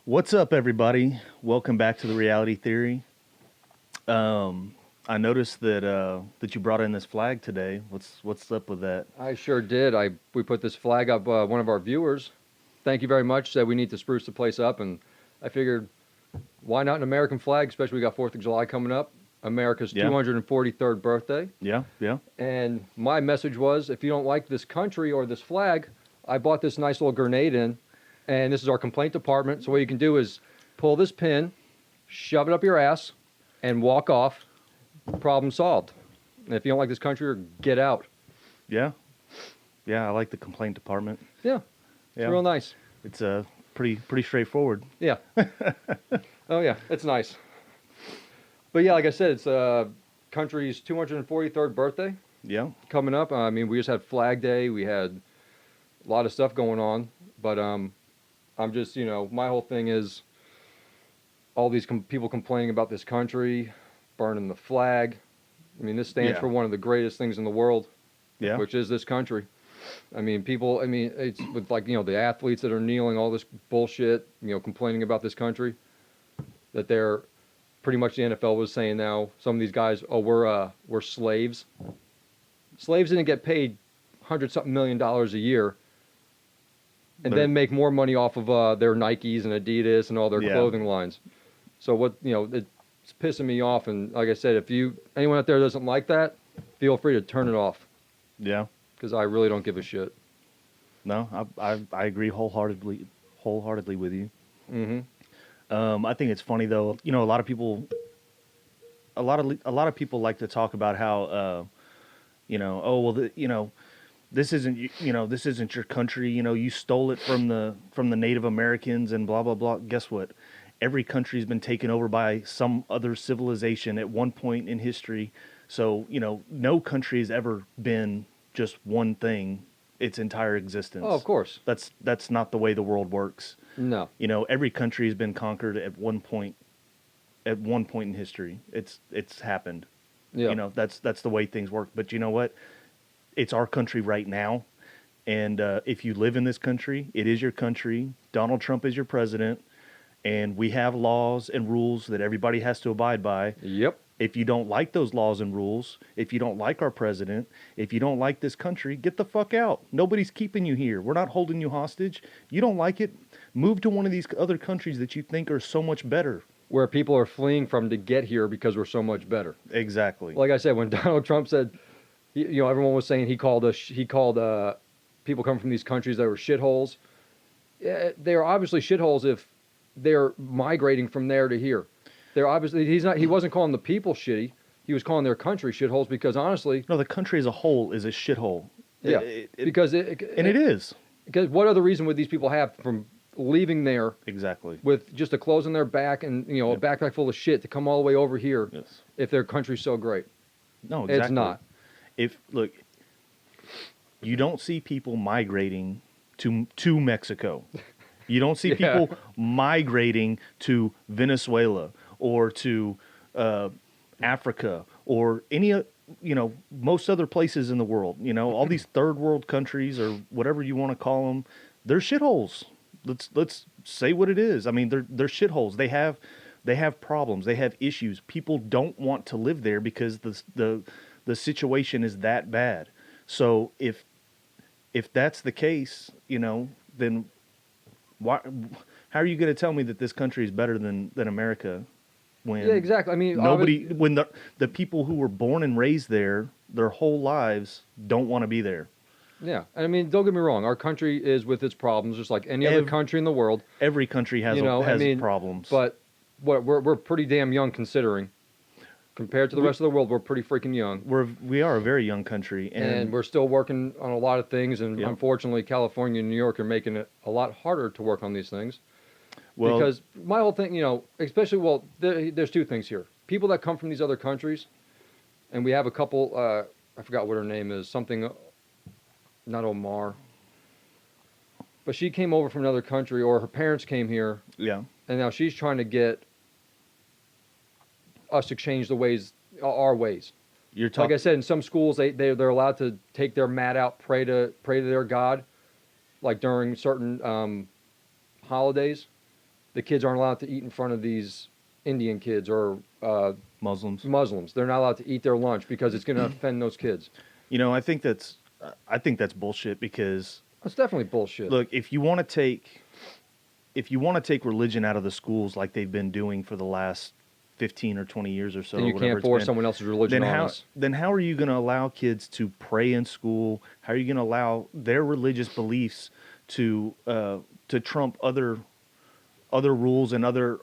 What's up, everybody? Welcome back to the Reality Theory. I noticed that you brought in this flag today. What's up with that? I sure did. We put this flag up. One of our viewers, thank you very much, said we need to spruce the place up, and I figured, why not an American flag? Especially we got 4th of July coming up, America's Yeah. 243rd birthday. Yeah, yeah, And my message was, if you don't like this country or this flag, I bought this nice little grenade in, and this is our complaint department. So what you can do is pull this pin, shove it up your ass, and walk off. Problem solved. And if you don't like this country, get out. yeah, yeah. I like the complaint department. Yeah, it's Yeah, real nice. it's pretty straightforward. Yeah. Oh, yeah, it's nice. But yeah, like I said, it's country's 243rd birthday Yeah, coming up. I mean, we just had Flag Day. We had a lot of stuff going on. But I'm just, my whole thing is all these people complaining about this country, burning the flag. I mean, this stands Yeah. for one of the greatest things in the world, yeah, which is this country. I mean, it's with the athletes that are kneeling, all this bullshit, complaining about this country, that they're pretty much the NFL was saying now, some of these guys, oh, we're slaves. Slaves didn't get paid $100-something million a year and But- then make more money off of their Nikes and Adidas and all their Yeah. clothing lines. So it's pissing me off. And like I said, if anyone out there doesn't like that, feel free to turn it off, yeah. because I really don't give a shit. No, I agree wholeheartedly with you. Mm-hmm. I think it's funny though. A lot of people, a lot of people like to talk about how, oh well, this isn't your country. You stole it from the Native Americans and blah blah blah. Guess what? Every country's been taken over by some other civilization at one point in history. So no country has ever been just one thing its entire existence. Oh, of course. That's not the way the world works. No. Every country has been conquered at one point. At one point in history, it's happened. Yeah. That's the way things work. But you know what? It's our country right now, and if you live in this country, it is your country. Donald Trump is your president, and we have laws and rules that everybody has to abide by. Yep. If you don't like those laws and rules, if you don't like our president, if you don't like this country, get the fuck out. Nobody's keeping you here. We're not holding you hostage. You don't like it, move to one of these other countries that you think are so much better. Where people are fleeing from to get here because we're so much better. Exactly. Like I said, when Donald Trump said, everyone was saying he called people coming from these countries that were shitholes. Yeah, they are obviously shitholes if they're migrating from there to here. They're obviously he wasn't calling the people shitty. He was calling their country shitholes because honestly, No, the country as a whole is a shithole. yeah, because it is. Because what other reason would these people have from leaving there Exactly. with just a clothes on their back and a Yep. backpack full of shit to come all the way over here Yes. if their country's so great? No, exactly. It's not. Look, you don't see people migrating to Mexico. You don't see Yeah. people migrating to Venezuela or to Africa or any most other places in the world. All these third world countries or whatever you want to call them, they're shitholes. Let's say what it is. I mean, they're shitholes. They have problems. They have issues. People don't want to live there because the situation is that bad. So if that's the case, then why? How are you going to tell me that this country is better than America? When Yeah, exactly. I mean, when the people who were born and raised there their whole lives don't want to be there. yeah. I mean, don't get me wrong. Our country is with its problems, just like any other country in the world. Every country has problems. But we're pretty damn young considering. Compared to the rest of the world, we're pretty freaking young. We are a very young country, And we're still working on a lot of things. And Yep. unfortunately, California and New York are making it a lot harder to work on these things. well, Because my whole thing, especially, there's two things here. People that come from these other countries, and we have a couple, I forgot what her name is, something, not Omar. But she came over from another country, or her parents came here, yeah, and now she's trying to get us to change our ways. you're Like talking. I said, in some schools, they're allowed to take their mat out, pray to their God, like during certain holidays. the kids aren't allowed to eat in front of these Indian kids or Muslims. Muslims. They're not allowed to eat their lunch because it's going to offend those kids. You know, I think that's bullshit because That's definitely bullshit. look, if you want to take religion out of the schools like they've been doing for the last 15 or 20 years or so, then or you whatever can't it's force been, someone else's religion then on how us. then how are you going to allow kids to pray in school? How are you going to allow their religious beliefs to trump other rules and other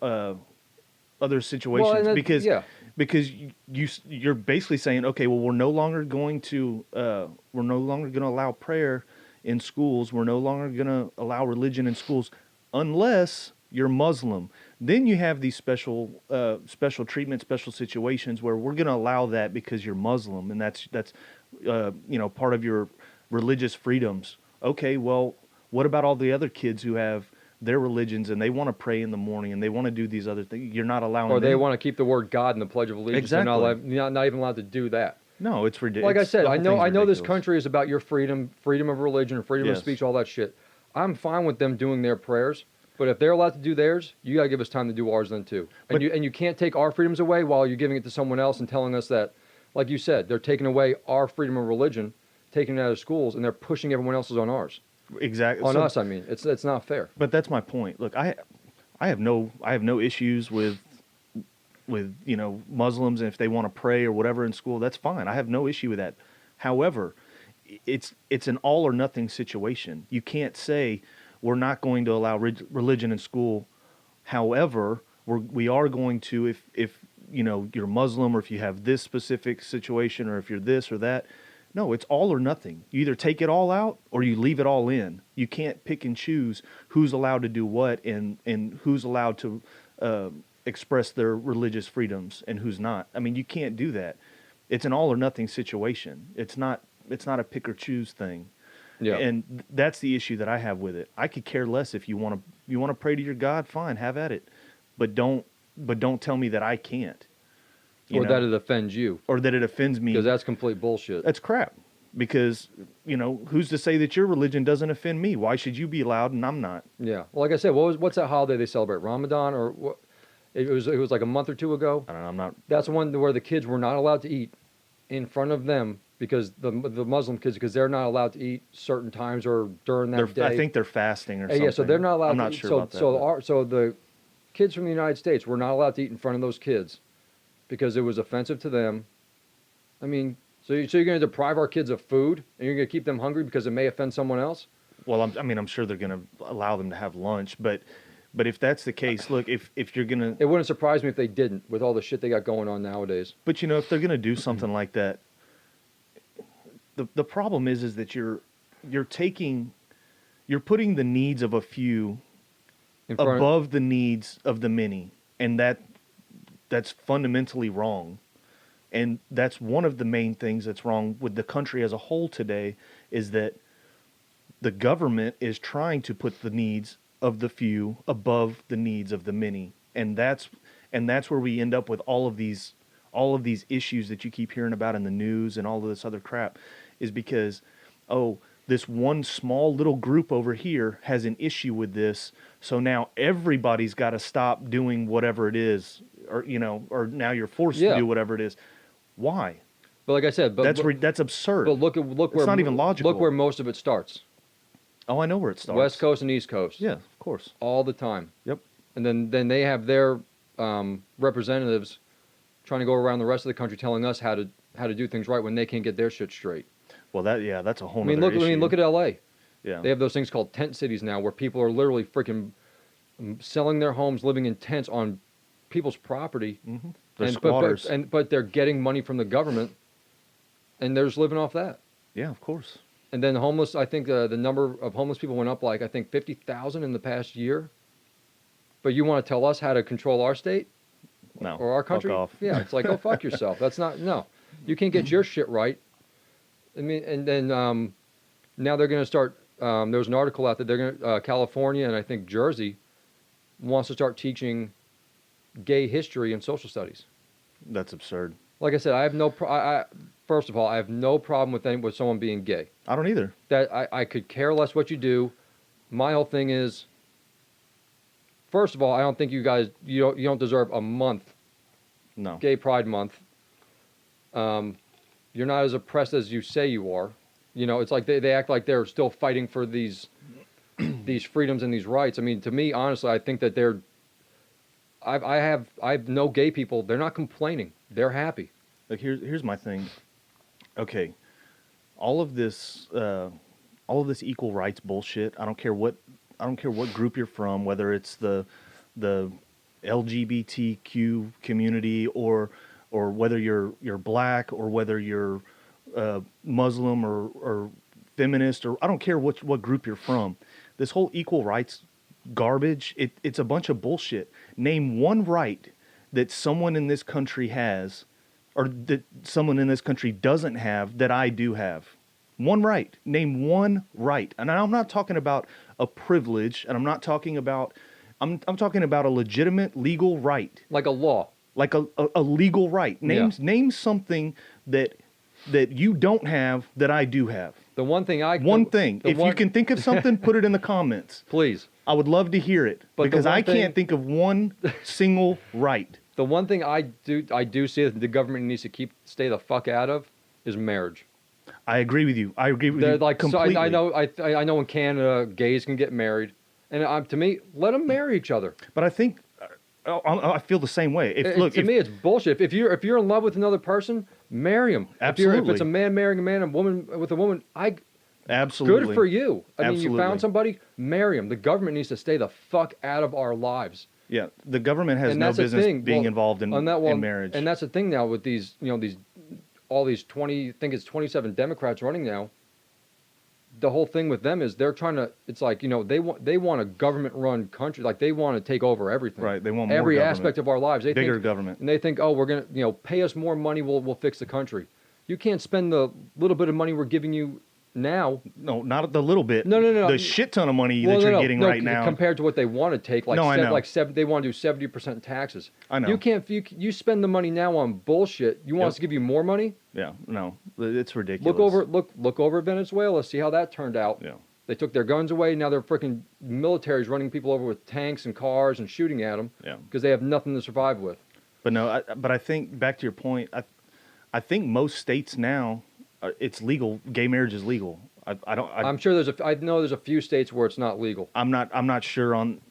situations? Well, and because yeah. because you're basically saying, okay, well, we're no longer going to allow prayer in schools. We're no longer going to allow religion in schools unless you're Muslim. Then you have these special treatment, special situations where we're going to allow that because you're Muslim, and that's part of your religious freedoms. Okay, well, what about all the other kids who have their religions and they want to pray in the morning and they want to do these other things? You're not allowing Or them. they want to keep the word God in the Pledge of Allegiance. Exactly. They're not even allowed to do that. No, it's ridiculous. Like I said, I know this country is about your freedom of religion, freedom of Yes. speech, all that shit. I'm fine with them doing their prayers, but if they're allowed to do theirs, you gotta give us time to do ours then too. And But- you can't take our freedoms away while you're giving it to someone else and telling us that, like you said, they're taking away our freedom of religion, taking it out of schools, and they're pushing everyone else's on ours. Exactly. On So- us, I mean, it's not fair. But that's my point. Look, I have no issues with Muslims, and if they want to pray or whatever in school, that's fine. I have no issue with that. However, it's an all or nothing situation. You can't say we're not going to allow religion in school. However, we are going to if you're Muslim or if you have this specific situation or if you're this or that. No, it's all or nothing. You either take it all out or you leave it all in. You can't pick and choose who's allowed to do what and who's allowed to express their religious freedoms and who's not. I mean, you can't do that. It's an all or nothing situation. It's not a pick or choose thing. Yeah. And that's the issue that I have with it. I could care less if you want to pray to your God, fine, have at it. But don't tell me that I can't. Or that it offends you. Or that it offends me. Because that's complete bullshit. That's crap. Because, who's to say that your religion doesn't offend me? Why should you be allowed and I'm not? Yeah. Well, like I said, what's that holiday they celebrate? Ramadan or what? It was like a month or two ago. I don't know. I'm not. That's one where the kids were not allowed to eat in front of them because the Muslim kids, because they're not allowed to eat certain times or during that day. I think they're fasting or something. Yeah, so they're not allowed I'm to not eat. sure so about that. so the kids from the United States were not allowed to eat in front of those kids because it was offensive to them. I mean, so you're going to deprive our kids of food and you're going to keep them hungry because it may offend someone else? Well, I'm sure they're going to allow them to have lunch, but if that's the case, look, if you're going to... It wouldn't surprise me if they didn't with all the shit they got going on nowadays. But, if they're going to do something like that, the problem is that you're putting the needs of a few above the needs of the many, and that's fundamentally wrong. And that's one of the main things that's wrong with the country as a whole today, is that the government is trying to put the needs of the few above the needs of the many. And that's where we end up with all of these issues that you keep hearing about in the news and all of this other crap, is because, this one small little group over here has an issue with this, so now everybody's got to stop doing whatever it is, or now you're forced to do whatever it is. Why? But like I said, That's absurd. But look where it's not even logical. Look where most of it starts. Oh, I know where it starts. West Coast and East Coast. Yeah, of course. All the time. Yep. And then they have their representatives trying to go around the rest of the country telling us how to do things right when they can't get their shit straight. Well, that's a whole. Look at L.A. Yeah. They have those things called tent cities now, where people are literally freaking selling their homes, living in tents on people's property. Mm-hmm. They're squatters. But they're getting money from the government, and they're just living off that. Yeah, of course. And then homeless, I think the number of homeless people went up like, I think, 50,000 in the past year. But you want to tell us how to control our state? No. Or our country? Fuck off. Yeah, it's like, go fuck yourself. No. You can't get your shit right. I mean, and then now they're going to start, there was an article out that they're going to, California and I think Jersey wants to start teaching gay history and social studies. That's absurd. Like I said, I have first of all, I have no problem with someone being gay. I don't either. That I could care less what you do. My whole thing is first of all, I don't think you don't deserve a month, No. Gay Pride Month. You're not as oppressed as you say you are. You know, it's like they act like they're still fighting for these these freedoms and these rights. I mean, to me, honestly, I think that I've no gay people. They're not complaining. They're happy. Like here's my thing. Okay, all of this equal rights bullshit. I don't care what group you're from, whether it's the LGBTQ community or whether you're black or whether you're Muslim or feminist, or I don't care what group you're from. This whole equal rights garbage, it's a bunch of bullshit. Name one right that someone in this country has, or that someone in this country doesn't have, that I do have. One right. Name one right. And I'm not talking about a privilege, and I'm not talking about, I'm talking about a legitimate legal right. Like a law. Like a legal right. Name something that you don't have that I do have. The one thing If you can think of something, put it in the comments. Please. I would love to hear it, But because I can't think of one single right. The one thing I do see that the government needs to stay the fuck out of is marriage. I agree with you. I agree with you Like, completely. So I know in Canada gays can get married, and to me, let them marry each other. But I think I feel the same way. To me, it's bullshit. If you're in love with another person, marry them. Absolutely. If it's a man marrying a man, and a woman with a woman, absolutely good for you. I mean, you Absolutely. found somebody, marry them. The government needs to stay the fuck out of our lives. Yeah, the government has And no that's the business thing. being involved in marriage. And that's the thing now with these, all these 20, I think it's 27 Democrats running now. The whole thing with them is they're trying to. It's like they want a government-run country. Like they want to take over everything. Right. They want more every government. aspect of our lives. They Bigger think, government. and they think, oh, we're gonna pay us more money. We'll fix the country. You can't spend the little bit of money we're giving you now. No, not the little bit. No. The shit ton of money that you're getting right now. Compared to what they want to take, like I know. they want to do 70% taxes. I know. You can't. You spend the money now on bullshit. You want us to give you more money? Yeah, no, it's ridiculous. Look over Venezuela. See how that turned out. Yeah. They took their guns away. Now their freaking military's running people over with tanks and cars and shooting at them. Yeah. Because they have nothing to survive with. But no, but I think back to your point. I think most states now, it's legal. Gay marriage is legal. I'm sure I know there's a few states where it's not legal. I'm not sure on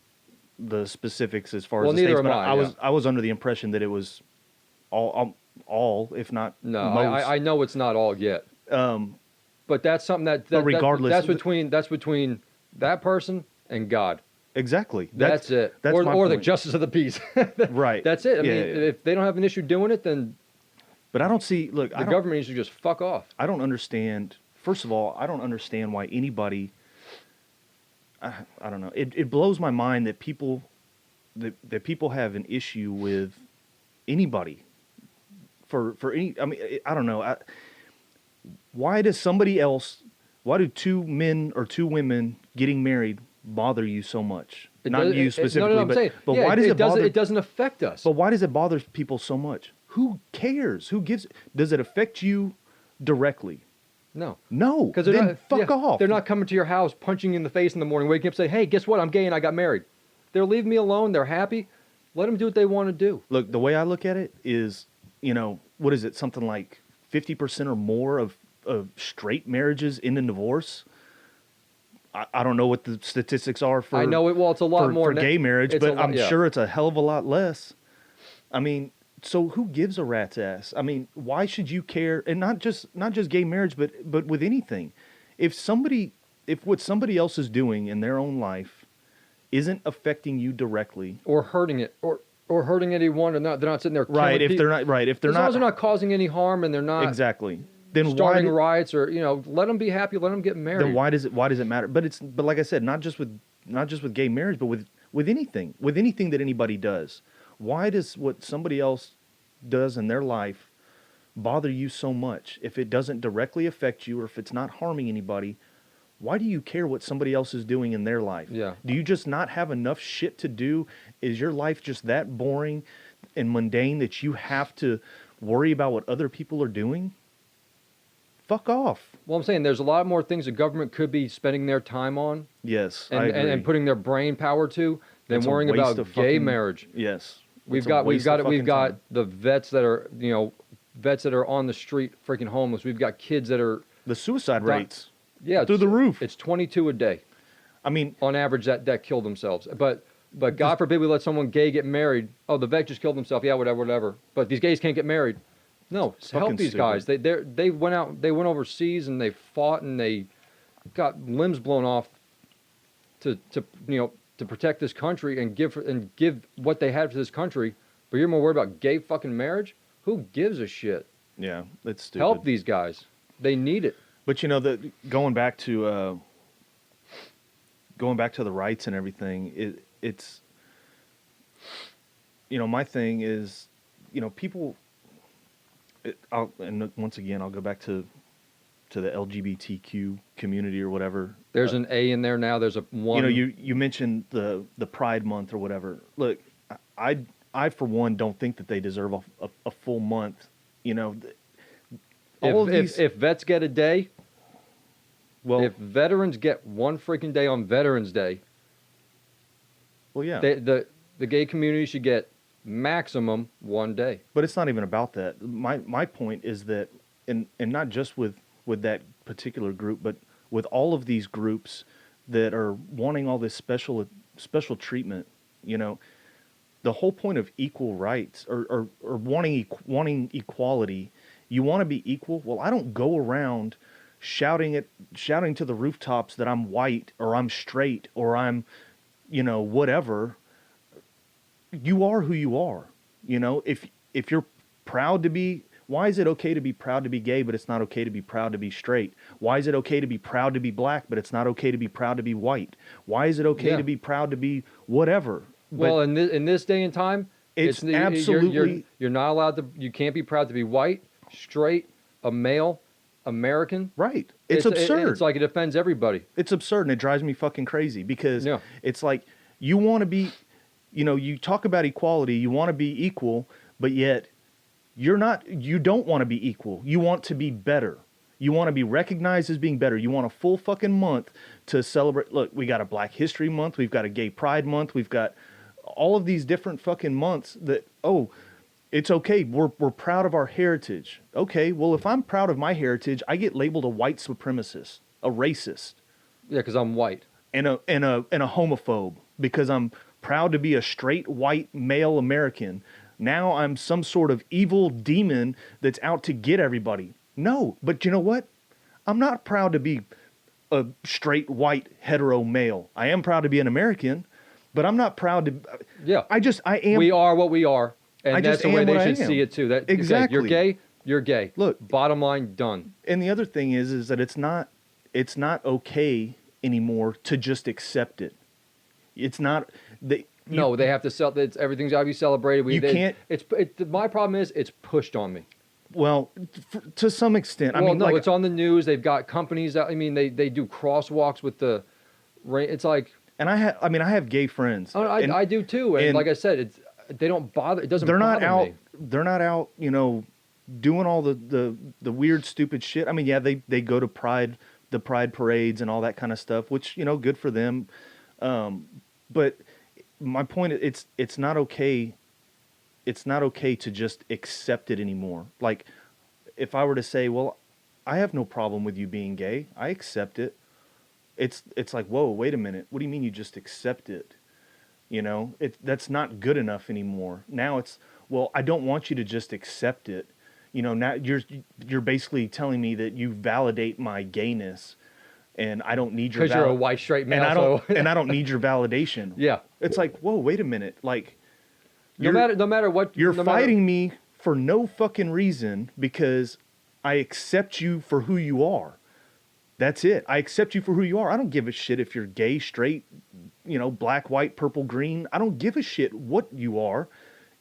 the specifics as far Well, as the neither states, am but I. I was under the impression that it was all if not No, most. I know it's not all yet. But that's something But regardless, that's between that person and God. Exactly. That's it. That's or my the point. justice of the peace. Right. That's it. I mean, Yeah. if they don't have an issue doing it, then But I don't see. Look, the government needs to just fuck off. I don't understand. First of all, I don't understand why anybody. I don't know. It blows my mind that people have an issue with anybody. For any, I mean, I don't know. Why do two men or two women getting married bother you so much? Not you specifically, I'm saying, but why does it bother? It doesn't affect us. But why does it bother people so much? Who cares? Who gives? Does it affect you directly? No. No. Because then fuck off. They're not coming to your house, punching you in the face in the morning, waking up, saying, "Hey, guess what? I'm gay and I got married." They're leaving me alone. They're happy. Let them do what they want to do. Look, the way I look at it is, what is it? Something like 50% or more of straight marriages end in divorce. I don't know what the statistics are for. I know it. Well, it's a lot more for gay marriage, but I'm yeah. sure it's a hell of a lot less. I mean, so who gives a rat's ass? I mean, why should you care? And not just gay marriage, but with anything. If what somebody else is doing in their own life isn't affecting you directly, or hurting it, or hurting anyone, they're not sitting there. Right. If they're not causing any harm and they're not exactly. Then starting riots or let them be happy, let them get married. Then why does it matter? But like I said, not just with gay marriage, but with anything that anybody does. Why does what somebody else does in their life bother you so much? If it doesn't directly affect you or if it's not harming anybody, why do you care what somebody else is doing in their life? Yeah. Do you just not have enough shit to do? Is your life just that boring and mundane that you have to worry about what other people are doing? fuck off. Well, I'm saying there's a lot more things the government could be spending their time on Yes, I agree. and putting their brain power to than It's a worrying waste about of gay fucking- marriage. Yes. We've It's a got waste of we've fucking got time. the vets that are vets that are on the street freaking homeless. We've got kids that are The suicide Di- rates. yeah Through the roof. It's 22 a day I mean, on average that kill themselves. But God forbid we let someone gay get married. Oh, the vet just killed himself. Yeah, whatever. But these gays can't get married. No, help fucking these stupid. guys. They went out. They went overseas and they fought and they got limbs blown off to protect this country and give what they had for this country. But you're more worried about gay fucking marriage? Who gives a shit? yeah, it's stupid. Help these guys. They need it. But going back to the rights and everything, it's my thing is, people. And once again, I'll go back to the LGBTQ community or whatever. There's an A in there now. There's a one. You mentioned the Pride Month or whatever. Look, I for one don't think that they deserve a full month. If vets get a day, well, if veterans get one freaking day on Veterans Day, yeah. the gay community should get maximum one day. But it's not even about that. My point is that, and not just with that particular group, but with all of these groups that are wanting all this special treatment, the whole point of equal rights or wanting equality, you want to be equal. Well, I don't go around shouting to the rooftops that I'm white or I'm straight or I'm, whatever. You are who you are. If you're proud to be, why is it okay to be proud to be gay, but it's not okay to be proud to be straight? Why is it okay to be proud to be black, but it's not okay to be proud to be white? Why is it okay to be proud to be whatever? Well, in this day and time, it's absolutely you're not allowed to. You can't be proud to be white, straight, a male, American. Right. It's absurd. It's like it offends everybody. It's absurd, and it drives me fucking crazy because Yeah. it's like you want to be, you talk about equality, you want to be equal, but yet you don't want to be equal. You want to be better. You want to be recognized as being better. You want a full fucking month to celebrate. Look, we got a Black History Month. We've got a Gay Pride Month. We've got all of these different fucking months that, it's okay. We're proud of our heritage. Okay, well, if I'm proud of my heritage, I get labeled a white supremacist, a racist, Yeah, because I'm white. and a homophobe because I'm proud to be a straight white male American. Now I'm some sort of evil demon that's out to get everybody. No, but you know what? I'm not proud to be a straight white hetero male. I am proud to be an American, but I'm not proud to. Yeah. I am. We are what we are, and I that's just the way am what I they should am. see it too. That Exactly. You're gay. You're gay. Look. Bottom line, done. And the other thing is that it's not okay anymore to just accept it. It's not. No, they have to sell. Everything's got to be celebrated. Can't. My problem is it's pushed on me. Well, to some extent. Well, I mean, no, like, it's on the news. They've got companies that they do crosswalks with the. It's like. and I have gay friends. I do too, and like I said, they don't bother. It doesn't. They're not bother out. me. They're not out. Doing all the weird, stupid shit. I mean, yeah, they go to the pride parades and all that kind of stuff, which good for them. But my point is, it's not okay. It's not okay to just accept it anymore. Like, if I were to say, well, I have no problem with you being gay, I accept it. It's like, whoa, wait a minute. What do you mean you just accept it? That's not good enough anymore. Now it's, well, I don't want you to just accept it. Now you're basically telling me that you validate my gayness, and I don't need your Because you're a white straight male. and I don't need your validation. Yeah. It's like, whoa, wait a minute. Like, No matter what. you're no matter- fighting me for no fucking reason because I accept you for who you are. That's it. I accept you for who you are. I don't give a shit if you're gay, straight, black, white, purple, green. I don't give a shit what you are.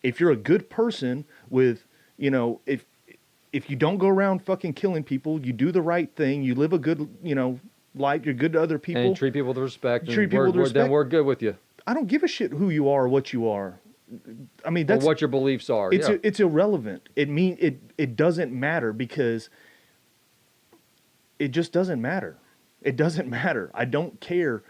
If you're a good person with, if you don't go around fucking killing people, you do the right thing, you live a good, life, you're good to other people. And treat people with respect. Treat people with respect. Then we're good with you. I don't give a shit who you are or what you are. I mean, Or that's what your beliefs are. it's irrelevant. It doesn't matter because it just doesn't matter. It doesn't matter. I don't care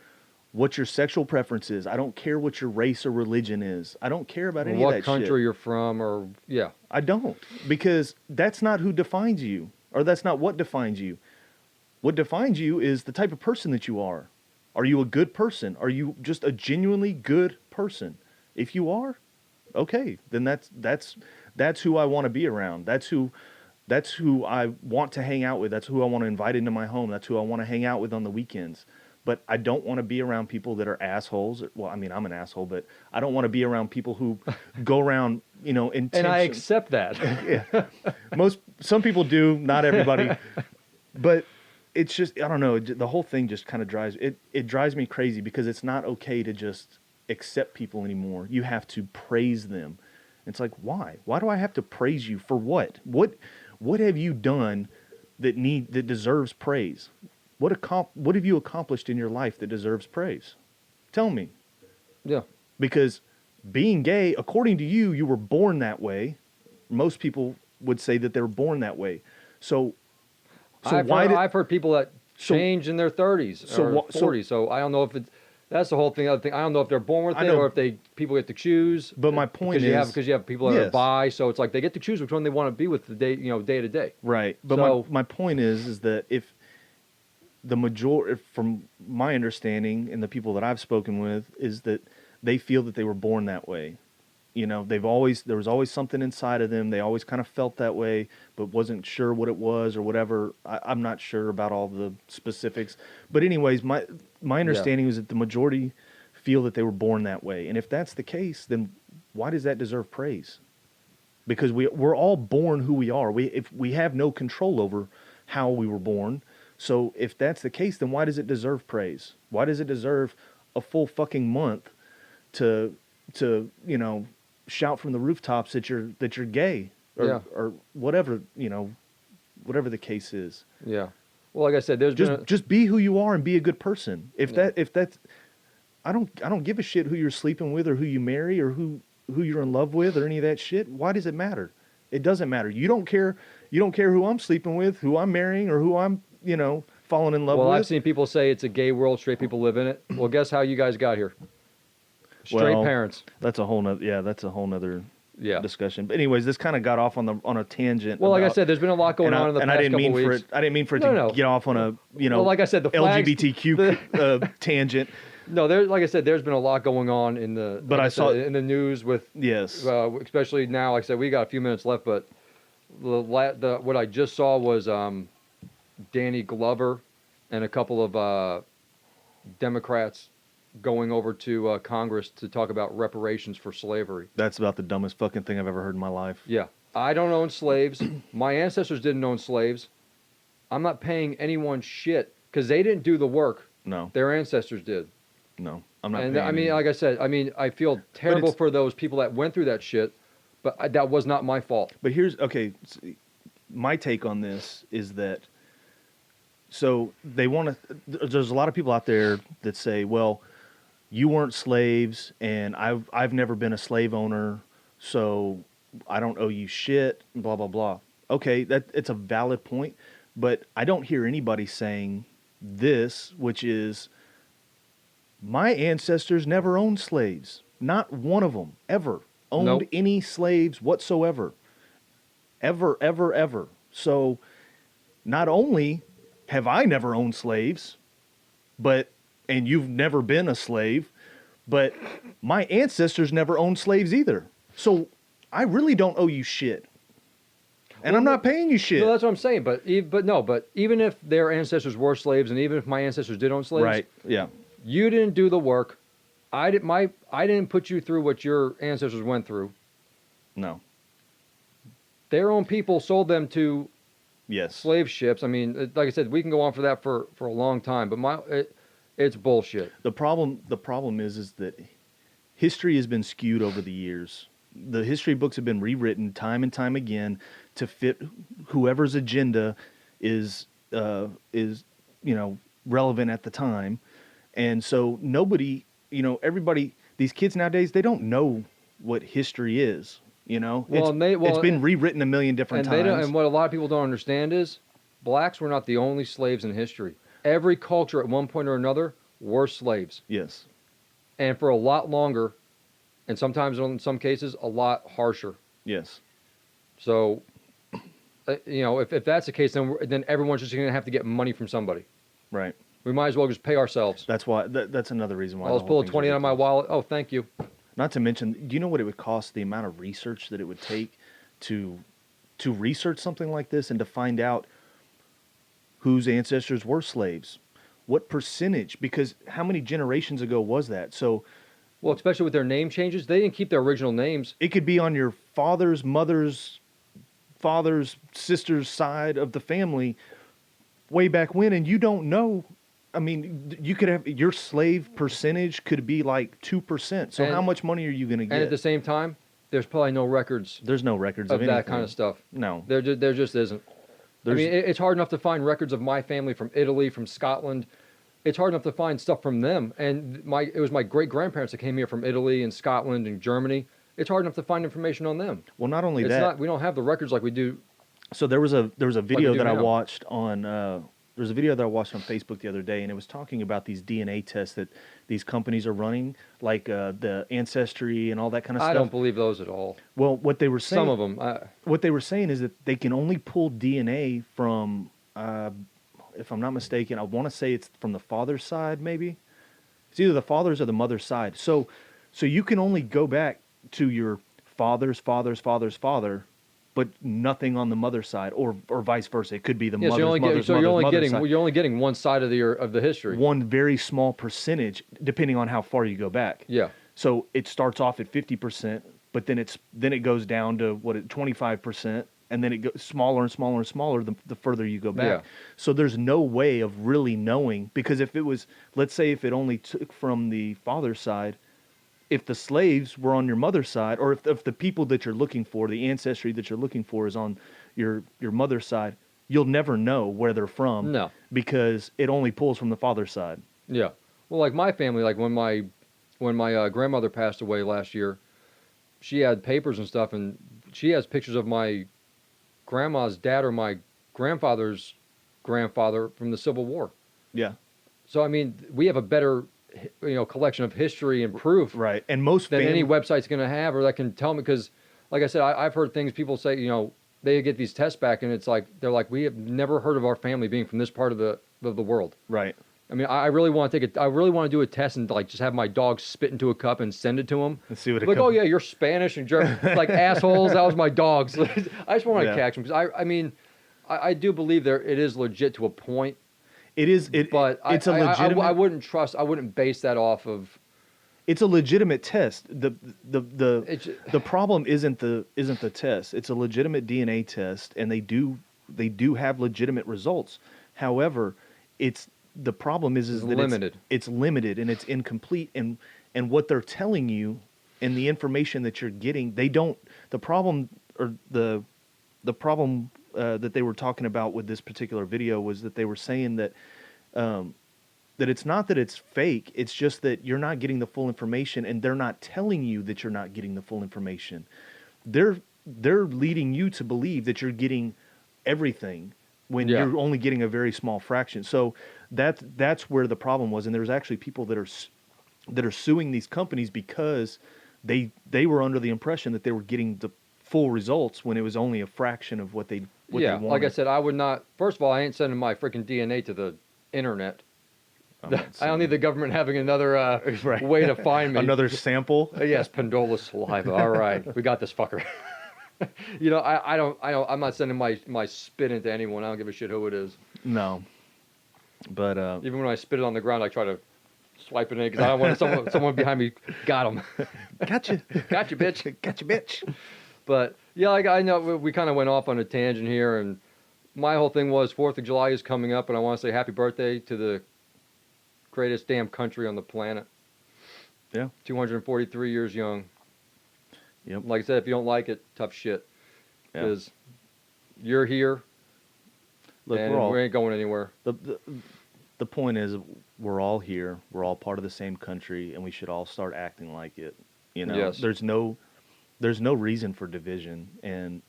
what your sexual preference is. I don't care what your race or religion is. I don't care about any of that What country shit. you're from, or yeah. I don't, because that's not who defines you, or that's not what defines you. What defines you is the type of person that you are. Are you a good person? Are you just a genuinely good person? If you are, okay, then that's who I want to be around. That's who I want to hang out with. That's who I want to invite into my home. That's who I want to hang out with on the weekends. But I don't want to be around people that are assholes. Well, I mean, I'm an asshole, but I don't want to be around people who go around, And I accept that. Yeah. Some people do, not everybody. But it's just, I don't know, the whole thing just kind of drives me crazy, because it's not okay to just accept people anymore. You have to praise them. It's like, why? Why do I have to praise you for what? What have you done that deserves praise? What have you accomplished in your life that deserves praise? Tell me. Yeah. Because being gay, according to you, you were born that way. Most people would say that they were born that way. So I've heard people that change in their 30s or 40s. So I don't know if that's the whole thing. Other thing, I don't know if they're born with it or if people get to choose. But my point is, because you have people that are bi, so it's like they get to choose which one they want to be with the day, day to day. Right. But my point is that if the majority, from my understanding and the people that I've spoken with, is that they feel that they were born that way. There was always something inside of them. They always kind of felt that way, but wasn't sure what it was or whatever. I'm not sure about all the specifics. But anyways, my understanding is that the majority feel that they were born that way. And if that's the case, then why does that deserve praise? Because we're all born who we are. If we have no control over how we were born. So if that's the case, then why does it deserve praise? Why does it deserve a full fucking month to shout from the rooftops that you're gay or whatever, whatever the case is. Yeah. Well, like I said, just be who you are and be a good person. If that's I don't give a shit who you're sleeping with or who you marry or who you're in love with or any of that shit. Why does it matter? It doesn't matter. You don't care who I'm sleeping with, who I'm marrying, or who I'm falling in love with. Well, I've seen people say it's a gay world, straight people live in it. Well, guess how you guys got here? Straight parents. That's a whole nother discussion. But anyways, this kind of got off on a tangent. Well, like I said, there's been a lot going on in the past couple weeks. I didn't mean for it to get off on a Well, like I said, the flags, LGBTQ tangent. No, like I said, there's been a lot going on in the. But I saw in the news with especially now. Like I said, we got a few minutes left, but what I just saw was Danny Glover and a couple of Democrats going over to Congress to talk about reparations for slavery. That's about the dumbest fucking thing I've ever heard in my life. Yeah. I don't own slaves. My ancestors didn't own slaves. I'm not paying anyone shit because they didn't do the work. No. Their ancestors did. No, I'm not. And I mean, like I said, I feel terrible for those people that went through that shit, but that was not my fault. But my take on this is that, so there's a lot of people out there that say, well, you weren't slaves and I've never been a slave owner, so I don't owe you shit, blah, blah, blah. Okay, it's a valid point, but I don't hear anybody saying this, which is, my ancestors never owned slaves. Not one of them ever owned any slaves whatsoever. Ever, ever, ever. So not only have I never owned slaves, and you've never been a slave, but my ancestors never owned slaves either. So I really don't owe you shit. And I'm not paying you shit. No, that's what I'm saying. But even if their ancestors were slaves, and even if my ancestors did own slaves, right? Yeah. You didn't do the work. I didn't put you through what your ancestors went through. No. Their own people sold them to slave ships. I mean, like I said, we can go on for that for a long time, but it's bullshit. The problem is that history has been skewed over the years. The history books have been rewritten time and time again to fit whoever's agenda is relevant at the time. And so everybody, these kids nowadays, they don't know what history is. It's been rewritten a million different times. And what a lot of people don't understand is blacks were not the only slaves in history. Every culture at one point or another were slaves. Yes. And for a lot longer, and sometimes in some cases, a lot harsher. Yes. So, if that's the case, then everyone's just going to have to get money from somebody. Right. We might as well just pay ourselves. That's why. That's another reason why. I'll just pull a 20 out of my wallet. Oh, thank you. Not to mention, do you know what it would cost? The amount of research that it would take to research something like this and to find out whose ancestors were slaves, what percentage? Because how many generations ago was that? So, well, especially with their name changes, they didn't keep their original names. It could be on your father's, mother's, sister's side of the family way back when, and you don't know. I mean, you could have your slave percentage could be like 2%. So how much money are you going to get? And at the same time, there's probably no records. There's no records of of that kind of stuff. No, there just isn't. I mean, it's hard enough to find records of my family from Italy, from Scotland. It's hard enough to find stuff from them. And it was my great-grandparents that came here from Italy and Scotland and Germany. It's hard enough to find information on them. Well, not only that, we don't have the records like we do. So there was a video that I now. watched on there's a video that I watched on Facebook the other day, and it was talking about these DNA tests that these companies are running, like the Ancestry and all that kind of stuff. I don't believe those at all. Well, what they were saying, some of them, what they were saying is that they can only pull DNA from, if I'm not mistaken, I want to say it's from the father's side, maybe. It's either the father's or the mother's side. So you can only go back to your father's father, but nothing on the mother's side, or vice versa. It could be the mother's mother's so side. you're only getting one side of the history. One very small percentage, depending on how far you go back. Yeah. So it starts off at 50%, but then it goes down to 25%, and then it goes smaller and smaller and smaller the further you go back. Yeah. So there's no way of really knowing, because if it was, let's say if it only took from the father's side, if the slaves were on your mother's side, or if the people that you're looking for, the ancestry that you're looking for is on your mother's side, you'll never know where they're from. No. Because it only pulls from the father's side. Yeah. Well, like my family, like when my grandmother passed away last year, she had papers and stuff, and she has pictures of my grandma's dad or my grandfather's grandfather from the Civil War. Yeah. So, I mean, we have a better collection of history and proof, right? And most than any website's going to have, or that can tell me. Because, like I said, I've heard things people say. They get these tests back, and it's like they're like, we have never heard of our family being from this part of the world. Right. I mean, I really want to I really want to do a test and like just have my dog spit into a cup and send it to him. And see what it like. comes. Oh yeah, you're Spanish and German, like assholes. That was my dogs. I just want to catch them because I mean, I do believe it is legit to a point. It is, but it's a legitimate. I wouldn't base that off of. It's a legitimate test. The problem isn't the test. It's a legitimate DNA test, and they do have legitimate results. However, the problem is that limited. It's limited and it's incomplete, and what they're telling you and the information that you're getting, they don't. The problem that they were talking about with this particular video was that they were saying that that it's not that it's fake, it's just that you're not getting the full information, and they're not telling you that you're not getting the full information. They're leading you to believe that you're getting everything when you're only getting a very small fraction. So that's where the problem was, and there's actually people that are suing these companies because they were under the impression that they were getting the full results when it was only a fraction of what they wanted. Like I said, I would not. First of all, I ain't sending my freaking DNA to the internet. I don't need the government having another way to find me. Another sample. Yes, Pendola saliva. All right, we got this fucker. I'm not sending my spit into anyone. I don't give a shit who it is. No, but even when I spit it on the ground, I try to swipe it in because I don't want someone behind me. Got him. Gotcha, bitch. Gotcha, bitch. But yeah, I know we kind of went off on a tangent here, and my whole thing was 4th of July is coming up, and I want to say happy birthday to the greatest damn country on the planet. Yeah. 243 years young. Yep. Like I said, if you don't like it, tough shit. Because you're here. Look, and we ain't going anywhere. The point is, we're all here. We're all part of the same country, and we should all start acting like it. Yes. There's no reason for division, and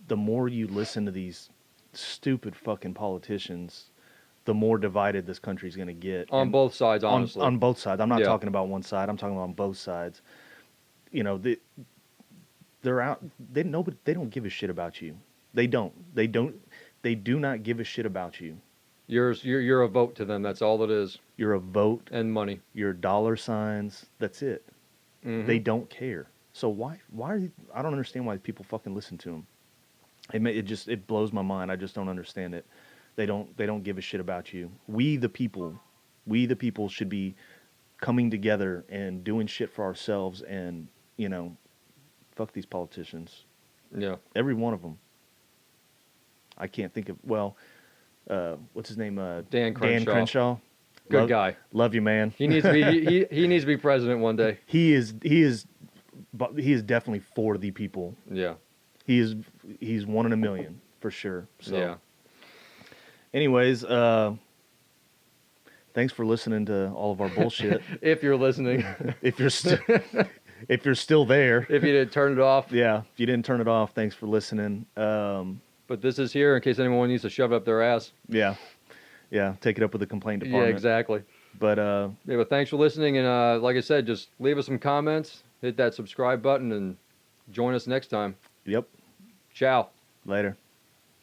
the more you listen to these stupid fucking politicians, the more divided this country's going to get. On And both sides, honestly. on both sides. I'm not Yeah. talking about one side. I'm talking about on both sides. You know, they're out. They don't give a shit about you. They don't. They do not give a shit about you. You're a vote to them. That's all it is. You're a vote. And money. You're dollar signs. That's it. Mhm. They don't care. So why are you, I don't understand why people fucking listen to them. It blows my mind. I just don't understand it. They don't give a shit about you. We the people should be coming together and doing shit for ourselves, and you know, fuck these politicians. Yeah. Every one of them. I can't think of, what's his name? Dan Crenshaw. Dan Crenshaw. Good guy. Love you, man. He needs to be he needs to be president one day. He is definitely for the people. Yeah. He's one in a million for sure. So Yeah. anyways, thanks for listening to all of our bullshit. If you're listening. if you're still there. If you didn't turn it off. Yeah, if you didn't turn it off, thanks for listening. But this is here in case anyone needs to shove it up their ass. Yeah, take it up with the complaint department. Yeah, exactly. But yeah, but thanks for listening, and like I said, just leave us some comments, hit that subscribe button, and join us next time. Yep. Ciao. Later.